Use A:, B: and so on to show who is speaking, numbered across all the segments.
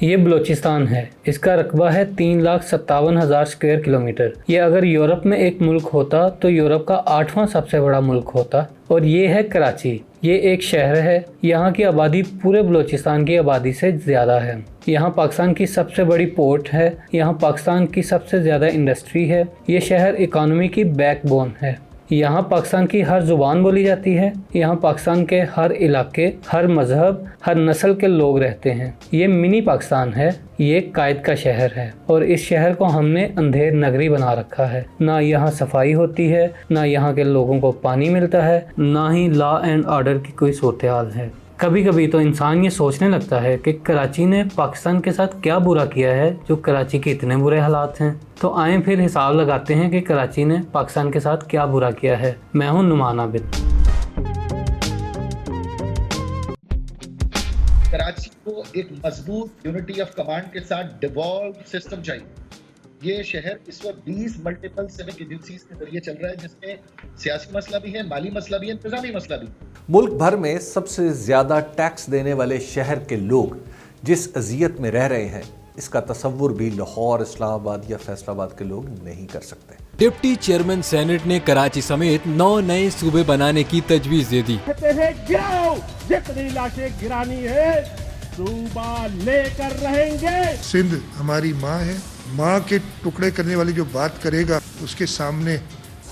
A: ये बलूचिस्तान है। इसका रकबा है 3,57,000 स्क्वायर किलोमीटर। ये अगर यूरोप में एक मुल्क होता तो यूरोप का 8वां सबसे बड़ा मुल्क होता। और ये है कराची। ये एक शहर है। यहाँ की आबादी पूरे बलूचिस्तान की आबादी से ज़्यादा है। यहाँ पाकिस्तान की सबसे बड़ी पोर्ट है। यहाँ पाकिस्तान की सबसे ज़्यादा इंडस्ट्री है। ये शहर इकॉनमी की बैकबोन है। यहाँ पाकिस्तान की हर ज़ुबान बोली जाती है। यहाँ पाकिस्तान के हर इलाके, हर मज़हब, हर नस्ल के लोग रहते हैं। ये मिनी पाकिस्तान है। ये कायद का शहर है और इस शहर को हमने अंधेर नगरी बना रखा है। ना यहाँ सफाई होती है, ना यहाँ के लोगों को पानी मिलता है, ना ही लॉ एंड ऑर्डर की कोई सूरत हाल है। कभी कभी तो इंसान ये सोचने लगता है कि कराची ने पाकिस्तान के साथ क्या बुरा किया है जो कराची के इतने बुरे हालात हैं। तो आए फिर हिसाब लगाते हैं कि कराची ने पाकिस्तान के साथ क्या बुरा किया है। मैं हूं नुमान आबिद।
B: कराची को एक मजबूत यूनिटी ऑफ कमांड के साथ डिवॉल्व सिस्टम चाहिए। ये शहर इस वक्त 20 मल्टीपल सिविक एजेंसीज के जरिए चल रहा है, जिसमें सियासी मसला भी है, माली मसला भी है, इंतजामी मसला भी।
C: मुल्क भर में सबसे ज्यादा टैक्स देने वाले शहर के लोग जिस अजियत में रह रहे हैं, इसका तसव्वुर भी लाहौर, इस्लामाबाद या फैसलाबाद के लोग नहीं कर सकते।
D: डिप्टी चेयरमैन सेनेट ने कराची समेत 9 नए सूबे बनाने की तजवीज दे दी।
E: गिराओ, जितनी लाशें गिरानी है सूबा लेकर रहेंगे।
F: सिंध हमारी माँ है। माँ के टुकड़े करने वाली जो बात करेगा उसके सामने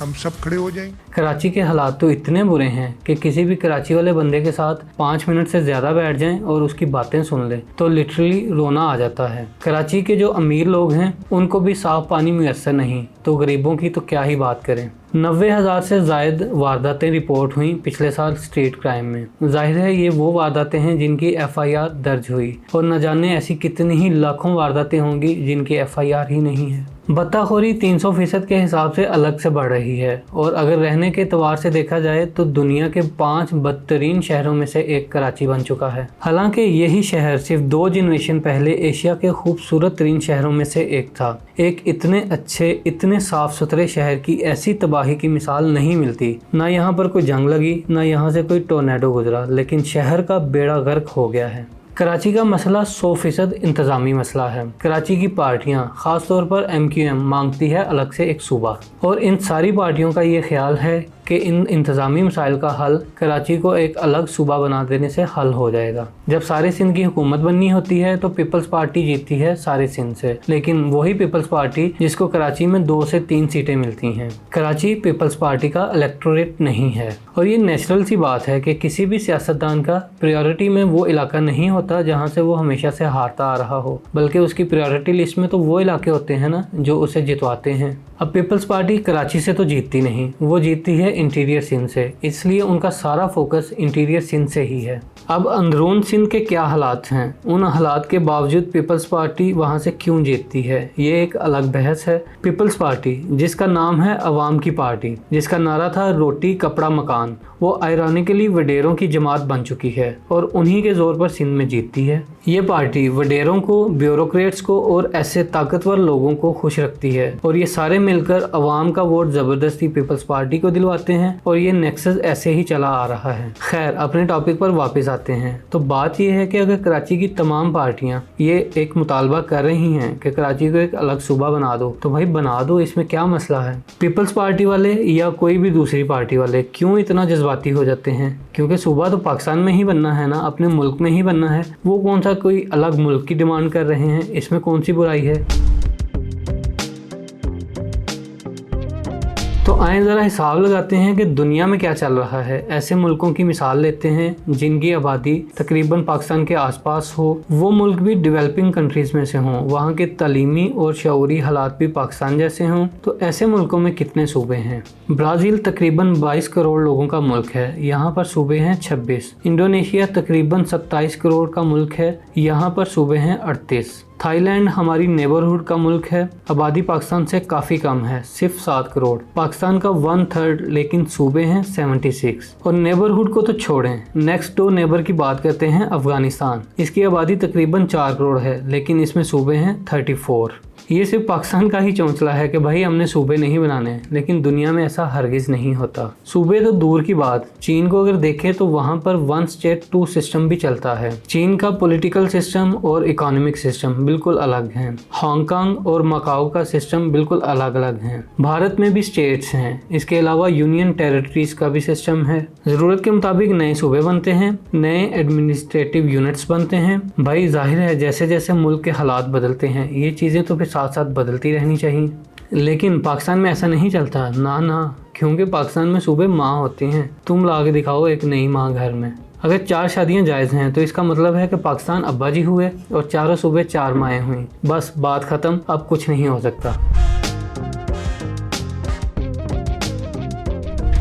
F: हम सब खड़े हो जाएंगे।
A: कराची के हालात तो इतने बुरे हैं कि किसी भी कराची वाले बंदे के साथ 5 मिनट से ज़्यादा बैठ जाएं और उसकी बातें सुन लें तो लिटरली रोना आ जाता है। कराची के जो अमीर लोग हैं उनको भी साफ़ पानी मुयस्सर नहीं, तो गरीबों की तो क्या ही बात करें। 90,000 से ज़ायद वारदातें रिपोर्ट हुई पिछले साल स्ट्रीट क्राइम में। जाहिर है ये वो वारदातें हैं जिनकी FIR दर्ज हुई, और न जाने ऐसी कितनी ही लाखों वारदातें होंगी जिनकी FIR ही नहीं है। बत्ताखोरी 300% के हिसाब से अलग से बढ़ रही है, और अगर रहने के एतबार से देखा जाए तो दुनिया के 5 बदतरीन शहरों में से एक कराची बन चुका है। हालांकि यही शहर सिर्फ 2 जनरेशन पहले एशिया के खूबसूरत तरीन शहरों में से एक था। एक इतने अच्छे, इतने साफ सुथरे शहर की ऐसी तबाही की मिसाल नहीं मिलती। ना यहाँ पर कोई जंग लगी, ना यहाँ से कोई टोर्नेडो गुजरा, लेकिन शहर का बेड़ा गर्क हो गया है। कराची का मसला 100% इंतज़ामी मसला है। कराची की पार्टियां, ख़ास तौर पर MQM, मांगती है अलग से एक सूबा, और इन सारी पार्टियों का ये ख्याल है कि इन इंतज़ामी मसाइल का हल कराची को एक अलग सूबा बना देने से हल हो जाएगा। जब सारे सिंध की हुकूमत बननी होती है तो पीपल्स पार्टी जीतती है सारे सिंध से, लेकिन वही पीपल्स पार्टी जिसको कराची में 2 से 3 सीटें मिलती हैं। कराची पीपल्स पार्टी का इलेक्टोरेट नहीं है, और ये नेचुरल सी बात है कि किसी भी सियासतदान का प्रायोरिटी में वो इलाका नहीं होता जहाँ से वो हमेशा से हारता आ रहा हो, बल्कि उसकी प्रायोरिटी लिस्ट में तो वो इलाके होते हैं ना जो उसे जितवाते हैं। अब पीपल्स पार्टी कराची से तो जीतती नहीं, वो जीतती है इंटीरियर सिंध से, इसलिए उनका सारा फोकस इंटीरियर सिंध से ही है। अब अंदरून सिंध के क्या हालात हैं, उन हालात के बावजूद पीपल्स पार्टी वहाँ से क्यों जीतती है, ये एक अलग बहस है। पीपल्स पार्टी, जिसका नाम है अवाम की पार्टी, जिसका नारा था रोटी कपड़ा मकान, वो आयरॉनिकली वडेरों की जमात बन चुकी है और उन्हीं के जोर पर सिंध में जीतती है। ये पार्टी वडेरों को, ब्यूरोक्रेट्स को और ऐसे ताकतवर लोगों को खुश रखती है, और ये सारे मिलकर अवाम का वोट ज़बरदस्ती पीपल्स पार्टी को दिलवाते हैं, और ये नेक्सस ऐसे ही चला आ रहा है। खैर, अपने टॉपिक पर वापस आते हैं। तो बात यह है कि अगर कराची की तमाम पार्टियां ये एक मुतालबा कर रही हैं कि कराची को एक अलग सूबा बना दो, तो भाई बना दो, इसमें क्या मसला है। पीपल्स पार्टी वाले या कोई भी दूसरी पार्टी वाले क्यों इतना जज्बाती हो जाते हैं, क्योंकि सूबा तो पाकिस्तान में ही बनना है ना, अपने मुल्क में ही बनना है। वो कौन सा कोई अलग मुल्क की डिमांड कर रहे हैं, इसमें कौन सी बुराई है। तो आए ज़रा हिसाब लगाते हैं कि दुनिया में क्या चल रहा है। ऐसे मुल्कों की मिसाल लेते हैं जिनकी आबादी तकरीबन पाकिस्तान के आसपास हो, वो मुल्क भी डेवलपिंग कंट्रीज़ में से हों, वहाँ के तालीमी और शऊरी हालात भी पाकिस्तान जैसे हों। तो ऐसे मुल्कों में कितने सूबे हैं। ब्राज़ील तकरीबन 22 करोड़ लोगों का मुल्क है, यहाँ पर सूबे हैं 26। इंडोनेशिया तकरीबन 27 करोड़ का मुल्क है, यहाँ पर सूबे हैं 38। थाईलैंड हमारी नेबरहुड का मुल्क है, आबादी पाकिस्तान से काफ़ी कम है, सिर्फ 7 करोड़। पाकिस्तान का 1/3, लेकिन सूबे हैं 76। और नेबरहुड को तो छोड़ें, नेक्स्ट डोर नेबर की बात करते हैं अफगानिस्तान। इसकी आबादी तकरीबन 4 करोड़ है, लेकिन इसमें सूबे हैं 34। ये सिर्फ पाकिस्तान का ही चौंचला है कि भाई हमने सूबे नहीं बनाने, लेकिन दुनिया में ऐसा हरगिज़ नहीं होता। सूबे तो दूर की बात, चीन को अगर देखें तो वहाँ पर 1 स्टेट 2 सिस्टम भी चलता है। चीन का पॉलिटिकल सिस्टम और इकोनॉमिक सिस्टम बिल्कुल अलग हैं। हांगकांग और मकाओ का सिस्टम बिल्कुल अलग अलग हैं। भारत में भी स्टेट्स हैं, इसके अलावा यूनियन टेरिटरीज का भी सिस्टम है। ज़रूरत के मुताबिक नए सूबे बनते हैं, नए एडमिनिस्ट्रेटिव यूनिट्स बनते हैं। भाई जाहिर है जैसे जैसे मुल्क के हालात बदलते हैं ये चीज़ें तो फिर साथ साथ बदलती रहनी चाहिए, लेकिन पाकिस्तान में ऐसा नहीं चलता। ना, क्योंकि पाकिस्तान में सूबे माँ होती हैं। तुम ला के दिखाओ एक नई माँ घर में। अगर 4 शादियां जायज़ हैं तो इसका मतलब है कि पाकिस्तान अब्बा जी हुए और चारों सूबे 4 माएँ हुई। बस बात ख़त्म, अब कुछ नहीं हो सकता।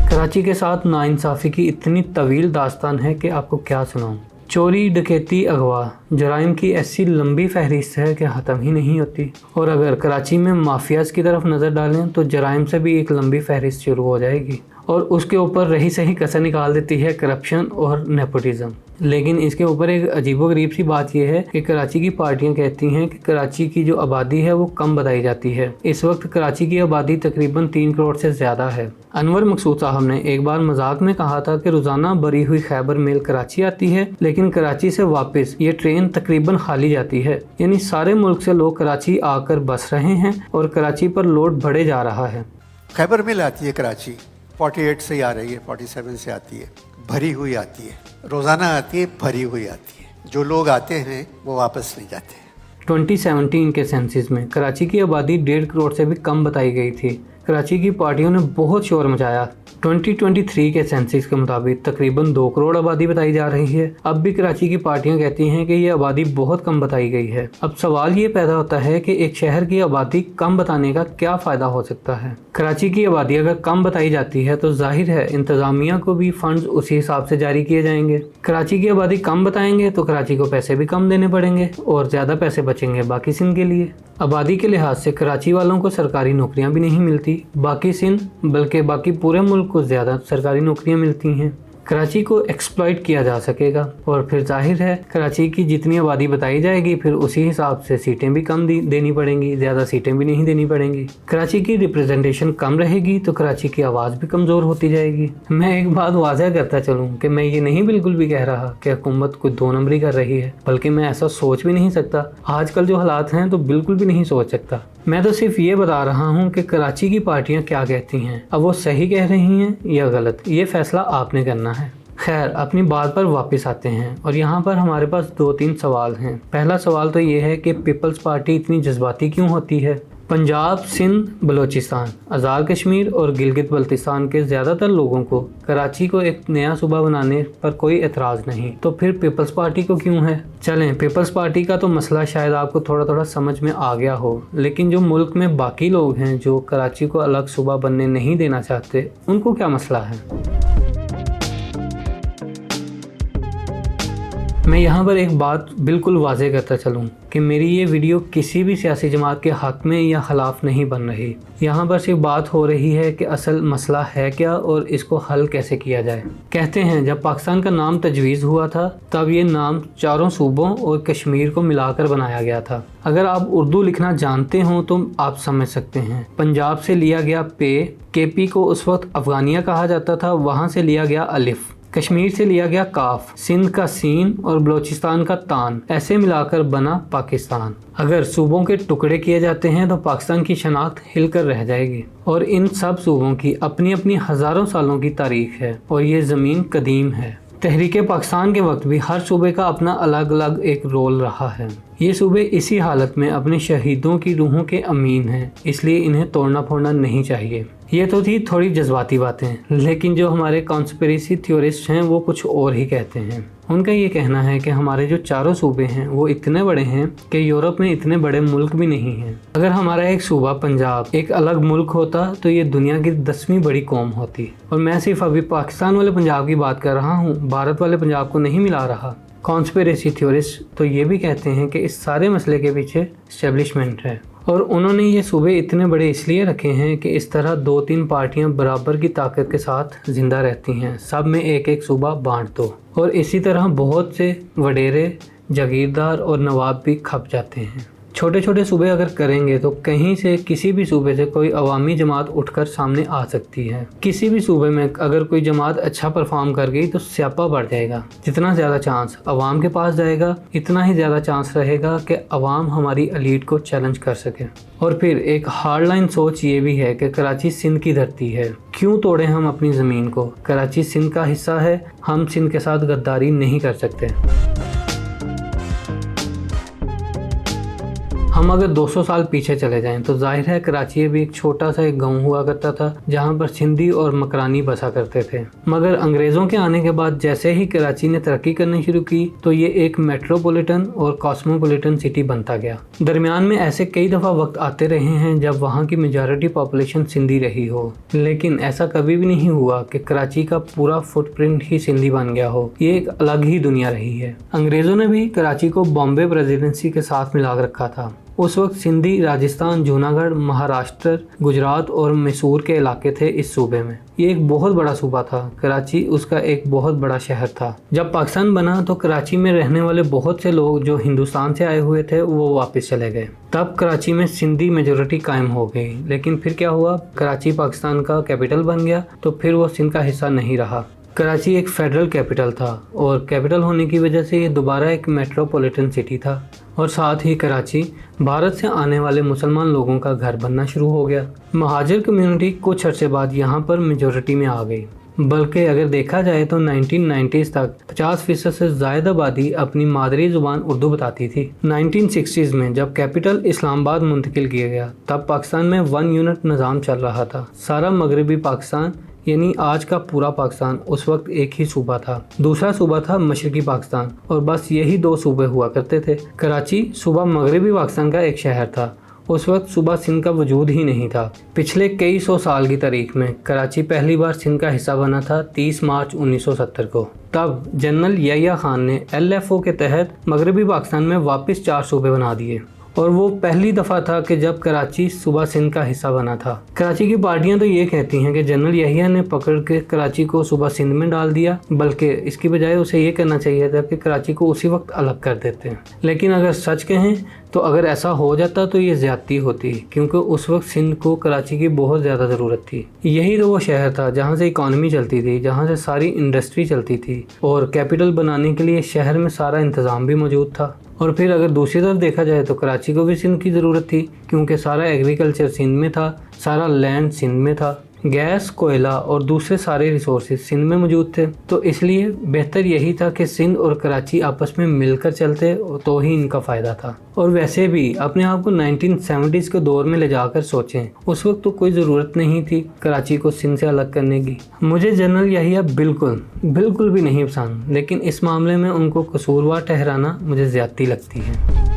A: कराची के साथ नाइंसाफ़ी की इतनी तवील दास्तान है कि आपको क्या सुनाऊं। चोरी, डकैती, अगवा, जराइम की ऐसी लंबी फहरिस्त है कि ख़त्म ही नहीं होती। और अगर कराची में माफियाज़ की तरफ नज़र डालें तो जराइम से भी एक लंबी फहरिस्त शुरू हो जाएगी, और उसके ऊपर रही सही कसर निकाल देती है करप्शन और नेपोटिज़म। लेकिन इसके ऊपर एक अजीबोगरीब सी बात यह है कि कराची की पार्टियां कहती हैं कि कराची की जो आबादी है वो कम बताई जाती है। इस वक्त कराची की आबादी तकरीबन 3 करोड़ से ज़्यादा है। अनवर मकसूद साहब ने एक बार मजाक में कहा था कि रोज़ाना भरी हुई खैबर मेल कराची आती है, लेकिन कराची से वापस ये ट्रेन तकरीबन खाली जाती है। यानी सारे मुल्क से लोग कराची आकर बस रहे हैं और कराची पर लोड बढ़े जा रहा है।
G: खैबर मिल आती है कराची, 48 से आ रही है, 47 से आती है, भरी हुई आती है, रोज़ाना आती है, भरी हुई आती है। जो लोग आते हैं वो वापस नहीं जाते।
A: 2017 के सेंसस में कराची की आबादी 1.5 करोड़ से भी कम बताई गई थी। कराची की पार्टियों ने बहुत शोर मचाया। 2023 के सेंसस के मुताबिक तकरीबन 2 करोड़ आबादी बताई जा रही है। अब भी कराची की पार्टियां कहती हैं कि ये आबादी बहुत कम बताई गई है। अब सवाल ये पैदा होता है कि एक शहर की आबादी कम बताने का क्या फ़ायदा हो सकता है। कराची की आबादी अगर कम बताई जाती है तो जाहिर है इंतज़ामिया को भी फंड्स उसी हिसाब से जारी किए जाएंगे। कराची की आबादी कम बताएंगे तो कराची को पैसे भी कम देने पड़ेंगे और ज़्यादा पैसे बचेंगे बाकी सिंध के लिए। आबादी के लिहाज से कराची वालों को सरकारी नौकरियां भी नहीं मिलती, बाकी सिंध बल्कि बाकी पूरे मुल्क को ज़्यादा सरकारी नौकरियां मिलती हैं। कराची को एक्सप्लॉइट किया जा सकेगा और फिर जाहिर है कराची की जितनी आबादी बताई जाएगी फिर उसी हिसाब से सीटें भी कम देनी पड़ेंगी, ज़्यादा सीटें भी नहीं देनी पड़ेंगी। कराची की रिप्रेजेंटेशन कम रहेगी तो कराची की आवाज़ भी कमज़ोर होती जाएगी। मैं एक बात वाज़ह करता चलूँ कि मैं ये नहीं बिल्कुल भी कह रहा कि हुकूमत कोई 2 नंबरी कर रही है, बल्कि मैं ऐसा सोच भी नहीं सकता। आजकल जो हालात हैं तो बिल्कुल भी नहीं सोच सकता। मैं तो सिर्फ ये बता रहा हूँ कि कराची की पार्टियाँ क्या कहती हैं। अब वो सही कह रही हैं या गलत, ये फैसला आपने करना है। खैर, अपनी बात पर वापस आते हैं और यहाँ पर हमारे पास 2-3 सवाल हैं। पहला सवाल तो ये है कि पीपल्स पार्टी इतनी जज्बाती क्यों होती है। पंजाब, सिंध, बलूचिस्तान, आज़ाद कश्मीर और गिलगित बल्तिस्तान के ज़्यादातर लोगों को कराची को एक नया सूबा बनाने पर कोई एतराज़ नहीं, तो फिर पीपल्स पार्टी को क्यों है। चलें, पीपल्स पार्टी का तो मसला शायद आपको थोड़ा थोड़ा समझ में आ गया हो, लेकिन जो मुल्क में बाकी लोग हैं जो कराची को अलग सूबा बनने नहीं देना चाहते, उनको क्या मसला है। मैं यहाँ पर एक बात बिल्कुल वाज़ेह करता चलूँ कि मेरी ये वीडियो किसी भी सियासी जमात के हक़ में या ख़िलाफ़ नहीं बन रही। यहाँ पर सिर्फ बात हो रही है कि असल मसला है क्या और इसको हल कैसे किया जाए। कहते हैं जब पाकिस्तान का नाम तजवीज़ हुआ था तब ये नाम 4 सूबों और कश्मीर को मिलाकर बनाया गया था। अगर आप उर्दू लिखना जानते हों तो आप समझ सकते हैं। पंजाब से लिया गया पे, केपी को उस वक्त अफ़गानिया कहा जाता था, वहाँ से लिया गया अलिफ। कश्मीर से लिया गया काफ, सिंध का सीन और बलूचिस्तान का तान, ऐसे मिलाकर बना पाकिस्तान। अगर सूबों के टुकड़े किए जाते हैं तो पाकिस्तान की शनाख्त हिलकर रह जाएगी। और इन सब सूबों की अपनी अपनी हज़ारों सालों की तारीख है और ये ज़मीन कदीम है। तहरीके पाकिस्तान के वक्त भी हर सूबे का अपना अलग अलग एक रोल रहा है। ये सूबे इसी हालत में अपने शहीदों की रूहों के अमीन हैं, इसलिए इन्हें तोड़ना फोड़ना नहीं चाहिए। ये तो थी थोड़ी जज्बाती बातें, लेकिन जो हमारे कॉन्स्पिरेसी थ्योरिस्ट हैं वो कुछ और ही कहते हैं। उनका ये कहना है कि हमारे जो 4 सूबे हैं वो इतने बड़े हैं कि यूरोप में इतने बड़े मुल्क भी नहीं हैं। अगर हमारा एक सूबा पंजाब एक अलग मुल्क होता तो ये दुनिया की 10वीं बड़ी कौम होती। और मैं सिर्फ अभी पाकिस्तान वाले पंजाब की बात कर रहा हूँ, भारत वाले पंजाब को नहीं मिला रहा। कॉन्स्पिरेसी थ्योरिस्ट तो ये भी कहते हैं कि इस सारे मसले के पीछे एस्टेब्लिशमेंट है और उन्होंने ये सूबे इतने बड़े इसलिए रखे हैं कि इस तरह 2-3 पार्टियां बराबर की ताकत के साथ जिंदा रहती हैं। सब में एक एक सूबा बांट दो और इसी तरह बहुत से वडेरे, जागीरदार और नवाब भी खप जाते हैं। छोटे छोटे सूबे अगर करेंगे तो कहीं से किसी भी सूबे से कोई अवामी जमात उठकर सामने आ सकती है। किसी भी सूबे में अगर कोई जमात अच्छा परफॉर्म कर गई तो स्यापा बढ़ जाएगा। जितना ज़्यादा चांस अवाम के पास जाएगा इतना ही ज़्यादा चांस रहेगा कि अवाम हमारी एलीट को चैलेंज कर सके। और फिर एक हार्ड लाइन सोच ये भी है कि कराची सिंध की धरती है, क्यों तोड़े हम अपनी ज़मीन को। कराची सिंध का हिस्सा है, हम सिंध के साथ गद्दारी नहीं कर सकते। हम अगर 200 साल पीछे चले जाएं तो जाहिर है कराची भी एक छोटा सा एक गांव हुआ करता था जहां पर सिंधी और मकरानी बसा करते थे। मगर अंग्रेज़ों के आने के बाद जैसे ही कराची ने तरक्की करनी शुरू की तो ये एक मेट्रोपॉलिटन और कॉस्मोपॉलिटन सिटी बनता गया। दरमियान में ऐसे कई दफ़ा वक्त आते रहे हैं जब वहाँ की मेजॉरिटी पॉपुलेशन सिंधी रही हो, लेकिन ऐसा कभी भी नहीं हुआ कि कराची का पूरा फुटप्रिंट ही सिंधी बन गया हो। ये एक अलग ही दुनिया रही है। अंग्रेज़ों ने भी कराची को बॉम्बे प्रेसिडेंसी के साथ मिला रखा था। उस वक्त सिंधी राजस्थान, जूनागढ़, महाराष्ट्र, गुजरात और मैसूर के इलाके थे इस सूबे में। ये एक बहुत बड़ा सूबा था। कराची उसका एक बहुत बड़ा शहर था। जब पाकिस्तान बना तो कराची में रहने वाले बहुत से लोग जो हिंदुस्तान से आए हुए थे वो वापस चले गए। तब कराची में सिंधी मेजॉरिटी कायम हो गई। लेकिन फिर क्या हुआ, कराची पाकिस्तान का कैपिटल बन गया तो फिर वो सिंध का हिस्सा नहीं रहा। कराची एक फेडरल कैपिटल था और कैपिटल होने की वजह से ये दोबारा एक मेट्रोपॉलिटन सिटी था। और साथ ही कराची भारत से आने वाले मुसलमान लोगों का घर बनना शुरू हो गया। महाजिर कम्युनिटी कुछ अर्से बाद यहाँ पर मेजॉरिटी में आ गई। बल्कि अगर देखा जाए तो 1990s तक 50% से ज़्यादा आबादी अपनी मादरी ज़ुबान उर्दू बताती थी। 1960s में जब कैपिटल इस्लामाबाद मुंतकिल किया गया तब पाकिस्तान में 1 यूनिट निज़ाम चल रहा था। सारा मगरबी पाकिस्तान यानी आज का पूरा पाकिस्तान उस वक्त एक ही सूबा था। दूसरा सूबा था मशरकी पाकिस्तान और बस यही 2 सूबे हुआ करते थे। कराची सूबा मगरबी पाकिस्तान का एक शहर था। उस वक्त सूबा सिंध का वजूद ही नहीं था। पिछले कई सौ साल की तारीख में कराची पहली बार सिंध का हिस्सा बना था 30 मार्च 1970 को। तब जनरल याह्या खान ने LFO के तहत मगरबी पाकिस्तान में वापस 4 सूबे बना दिए और वो पहली दफ़ा था कि जब कराची सूबा सिंध का हिस्सा बना था। कराची की पार्टियां तो ये कहती हैं कि जनरल याह्या ने पकड़ के कराची को सूबा सिंध में डाल दिया, बल्कि इसकी बजाय उसे ये करना चाहिए था कि कराची को उसी वक्त अलग कर देते हैं। लेकिन अगर सच कहें तो अगर ऐसा हो जाता तो ये ज़्यादती होती, क्योंकि उस वक्त सिंध को कराची की बहुत ज़्यादा ज़रूरत थी। यही तो वो शहर था जहाँ से इकॉनमी चलती थी, जहाँ से सारी इंडस्ट्री चलती थी और कैपिटल बनाने के लिए शहर में सारा इंतज़ाम भी मौजूद था। और फिर अगर दूसरी तरफ देखा जाए तो कराची को भी सिंध की ज़रूरत थी, क्योंकि सारा एग्रीकल्चर सिंध में था, सारा लैंड सिंध में था, गैस, कोयला और दूसरे सारे रिसोर्सेज सिंध में मौजूद थे। तो इसलिए बेहतर यही था कि सिंध और कराची आपस में मिलकर चलते तो ही इनका फ़ायदा था। और वैसे भी अपने आप को 1970s के दौर में ले जाकर सोचें, उस वक्त तो कोई ज़रूरत नहीं थी कराची को सिंध से अलग करने की। मुझे जनरल याह्या बिल्कुल भी नहीं पसंद, लेकिन इस मामले में उनको कसूरवार ठहराना मुझे ज़्यादती लगती है।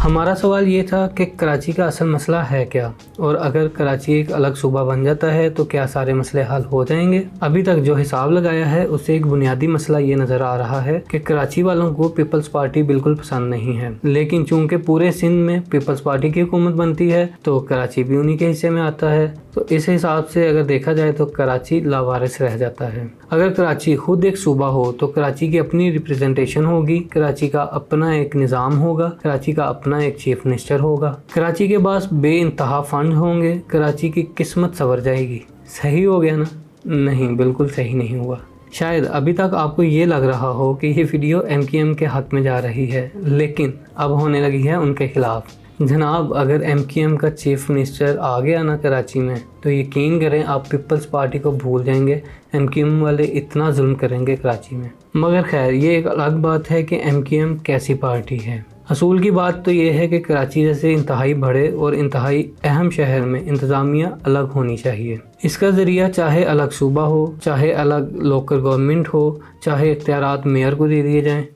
A: हमारा सवाल ये था कि कराची का असल मसला है क्या, और अगर कराची एक अलग सूबा बन जाता है तो क्या सारे मसले हल हो जाएंगे। अभी तक जो हिसाब लगाया है उससे एक बुनियादी मसला ये नज़र आ रहा है कि कराची वालों को पीपल्स पार्टी बिल्कुल पसंद नहीं है। लेकिन चूंकि पूरे सिंध में पीपल्स पार्टी की हुकूमत बनती है तो कराची भी उन्हीं के हिस्से में आता है। तो इस हिसाब से अगर देखा जाए तो कराची लावारिस रह जाता है। अगर कराची खुद एक सूबा हो तो कराची की अपनी रिप्रेजेंटेशन होगी, कराची का अपना एक निज़ाम होगा, कराची का अपना एक चीफ मिनिस्टर होगा, कराची के पास बेइंतहा फंड होंगे, कराची की किस्मत संवर जाएगी। सही हो गया ना? नहीं, बिल्कुल सही नहीं हुआ। शायद अभी तक आपको ये लग रहा हो कि ये वीडियो MKM के हक में जा रही है, लेकिन अब होने लगी है उनके खिलाफ। जनाब, अगर MKM का चीफ मिनिस्टर आ गया ना कराची में तो यकीन करें आप पीपल्स पार्टी को भूल जाएंगे। MKM वाले इतना जुल्म करेंगे कराची में। मगर खैर, ये एक अलग बात है कि MKM कैसी पार्टी है। असूल की बात तो ये है कि कराची जैसे इंतहाई बड़े और इंतहाई अहम शहर में इंतज़ामिया अलग होनी चाहिए। इसका ज़रिया चाहे अलग सूबा हो, चाहे अलग लोकल गवर्नमेंट हो, चाहे इख्तियारात मेयर को दे दिए जाएँ,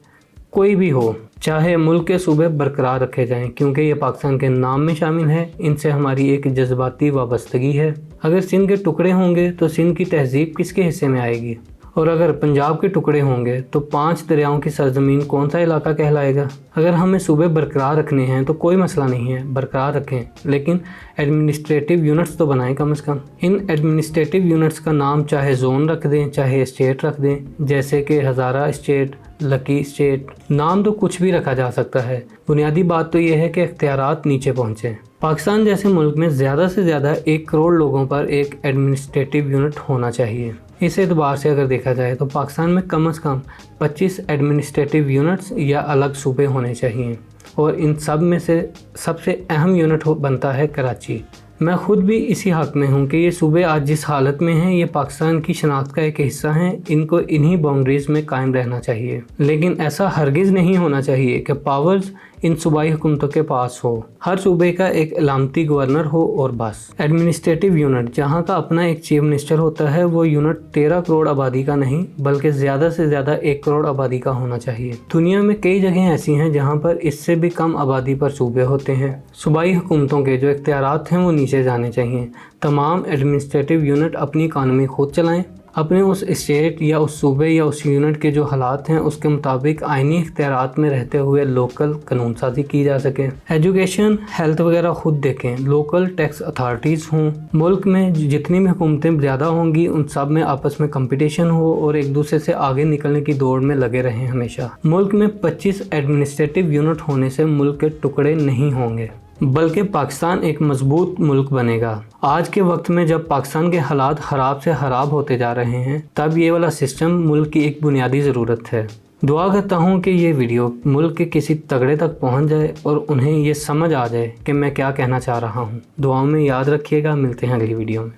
A: कोई भी हो, चाहे मुल्क के सूबे बरकरार रखे जाएं, क्योंकि ये पाकिस्तान के नाम में शामिल है। इनसे हमारी एक जज्बाती वाबस्तगी है। अगर सिंध के टुकड़े होंगे तो सिंध की तहजीब किसके हिस्से में आएगी, और अगर पंजाब के टुकड़े होंगे तो 5 दरियाओं की सरजमीन कौन सा इलाका कहलाएगा। अगर हमें सूबे बरकरार रखने हैं तो कोई मसला नहीं है, बरकरार रखें, लेकिन एडमिनिस्ट्रेटिव यूनिट्स तो बनाएं कम से कम। इन एडमिनिस्ट्रेटिव यूनिट्स का नाम चाहे जोन रख दें, चाहे स्टेट रख दें, जैसे कि हज़ारा स्टेट, लकी स्टेट, नाम तो कुछ भी रखा जा सकता है। बुनियादी बात तो यह है कि इख्तियारात नीचे पहुँचे। पाकिस्तान जैसे मुल्क में ज़्यादा से ज़्यादा 1 करोड़ लोगों पर एक एडमिनिस्ट्रेटिव यूनिट होना चाहिए। इस एतबार से अगर देखा जाए तो पाकिस्तान में कम से कम 25 एडमिनिस्ट्रेटिव यूनिट्स या अलग सूबे होने चाहिए, और इन सब में से सबसे अहम यूनिट बनता है कराची। मैं खुद भी इसी हक़ में हूँ कि ये सूबे आज जिस हालत में हैं ये पाकिस्तान की शनाख्त का एक हिस्सा हैं, इनको इन्हीं बाउंड्रीज़ में कायम रहना चाहिए। लेकिन ऐसा हरगिज़ नहीं होना चाहिए कि पावर्स इन सूबाई हुकूमतों के पास हो। हर सूबे का एक इलामती गवर्नर हो और बस। एडमिनिस्ट्रेटिव यूनिट जहाँ का अपना एक चीफ मिनिस्टर होता है, वो यूनिट 13 करोड़ आबादी का नहीं बल्कि ज़्यादा से ज़्यादा 1 करोड़ आबादी का होना चाहिए। दुनिया में कई जगह ऐसी हैं जहाँ पर इससे भी कम आबादी पर सूबे होते हैं। सूबाई हुकूमतों के जो इख्तियारात हैं वो नीचे जाने चाहिए। तमाम एडमिनिस्ट्रेटिव यूनिट अपनी इकानमी खुद चलाएँ, अपने उस स्टेट या उस सूबे या उस यूनिट के जो हालात हैं उसके मुताबिक आइनी इख्तियारात में रहते हुए लोकल कानून साजी की जा सके। एजुकेशन, हेल्थ वगैरह खुद देखें। लोकल टैक्स अथॉरिटीज़ हों। मुल्क में जितनी भी हुकूमतें ज़्यादा होंगी उन सब में आपस में कंपटीशन हो और एक दूसरे से आगे निकलने की दौड़ में लगे रहें हमेशा। मुल्क में 25 एडमिनिस्ट्रेटिव यूनिट होने से मुल्क के टुकड़े नहीं होंगे बल्कि पाकिस्तान एक मजबूत मुल्क बनेगा। आज के वक्त में जब पाकिस्तान के हालात ख़राब से ख़राब होते जा रहे हैं तब ये वाला सिस्टम मुल्क की एक बुनियादी ज़रूरत है। दुआ करता हूँ कि ये वीडियो मुल्क के किसी तगड़े तक पहुँच जाए और उन्हें ये समझ आ जाए कि मैं क्या कहना चाह रहा हूँ। दुआओं में याद रखिएगा। मिलते हैं अगली वीडियो में।